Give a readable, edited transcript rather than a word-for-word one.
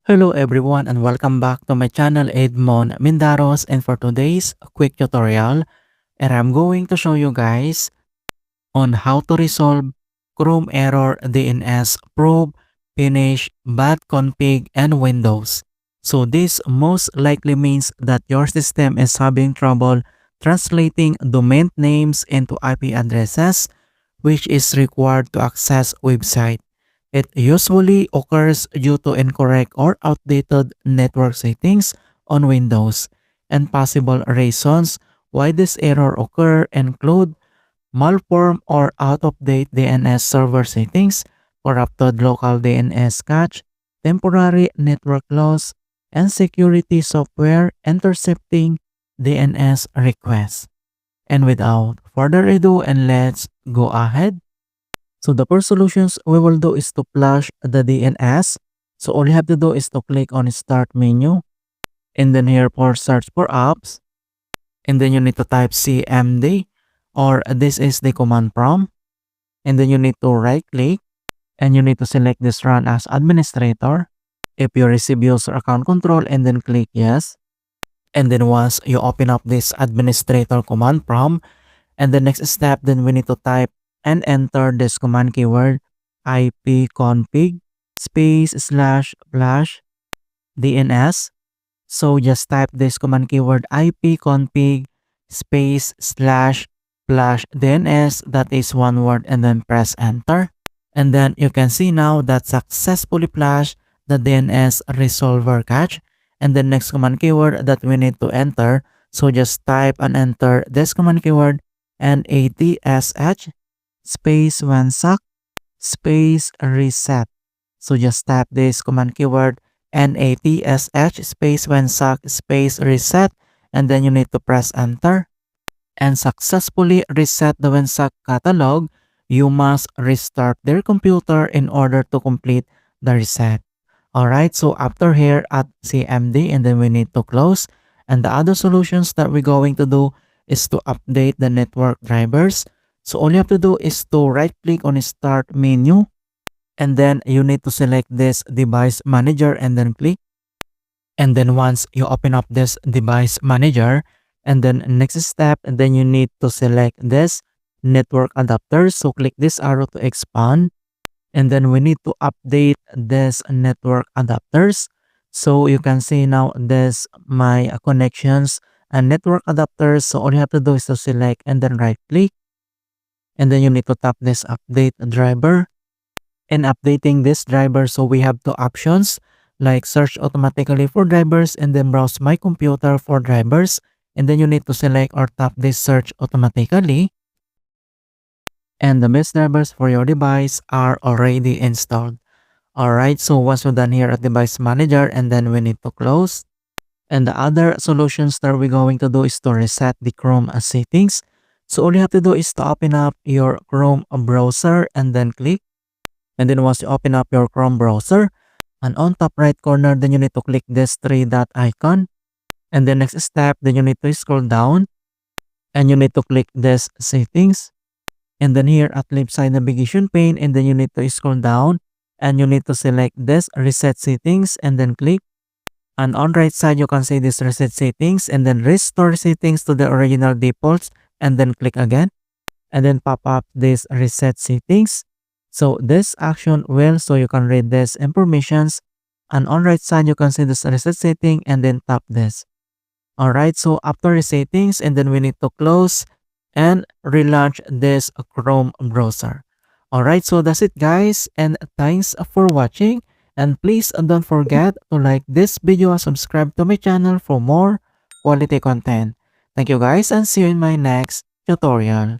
Hello everyone and welcome back to my channel Edmund Mindaros, and for today's quick tutorial and I'm going to show you guys on how to resolve Chrome error DNS probe, finish, bad config, and Windows. So this most likely means that your system is having trouble translating domain names into IP addresses, which is required to access website. It usually occurs due to incorrect or outdated network settings on Windows, and possible reasons why this error occur include malformed or out-of-date DNS server settings, corrupted local DNS cache, temporary network loss, and security software intercepting DNS requests. And without further ado, and let's go ahead. So the first solutions we will do is to flush the DNS. So all you have to do is to click on Start menu, and then here for search for apps, and then you need to type cmd, or this is the command prompt, and then you need to right click and you need to select this run as administrator if you receive user account control, and then click yes. And then once you open up this administrator command prompt, and the next step, then we need to type and enter this command keyword ipconfig space /flush DNS. So just type this command keyword ipconfig space /flush DNS, that is one word, and then press enter. And then you can see now that successfully flushed the DNS resolver cache. And the next command keyword that we need to enter, so just type and enter this command keyword netsh space Winsock space reset. So just type this command keyword netsh space Winsock space reset, and then you need to press enter. And successfully reset the Winsock catalog, you must restart their computer in order to complete the reset. Alright, so after here at cmd, and then we need to close. And the other solutions that we're going to do is to update the network drivers. So all you have to do is to right click on Start menu, and then you need to select this device manager and then click. And then once you open up this device manager, and then next step, and then you need to select this network adapters. So click this arrow to expand, and then we need to update this network adapters. So you can see now this my connections and network adapters. So all you have to do is to select and then right click, and then you need to tap this update driver. And updating this driver, so we have two options like search automatically for drivers and then browse my computer for drivers. And then you need to select or tap this search automatically, and the best drivers for your device are already installed. Alright, so once we're done here at device manager, and then we need to close. And the other solutions that we're going to do is to reset the Chrome settings. So all you have to do is to open up your Chrome browser and then click. And then once you open up your Chrome browser, and on top right corner, then you need to click this three dot icon. And the next step, then you need to scroll down and you need to click this settings. And then here at left side navigation pane, and then you need to scroll down and you need to select this reset settings and then click. And on right side, you can see this reset settings and then restore settings to the original defaults, and then click again. And then pop up this reset settings. So this action will, so you can read this informations. And on right side, you can see this reset setting and then tap this. Alright, so after resettings, and then we need to close and relaunch this Chrome browser. Alright, so that's it guys, and thanks for watching. And please don't forget to like this video and subscribe to my channel for more quality content. Thank you guys, and see you in my next tutorial.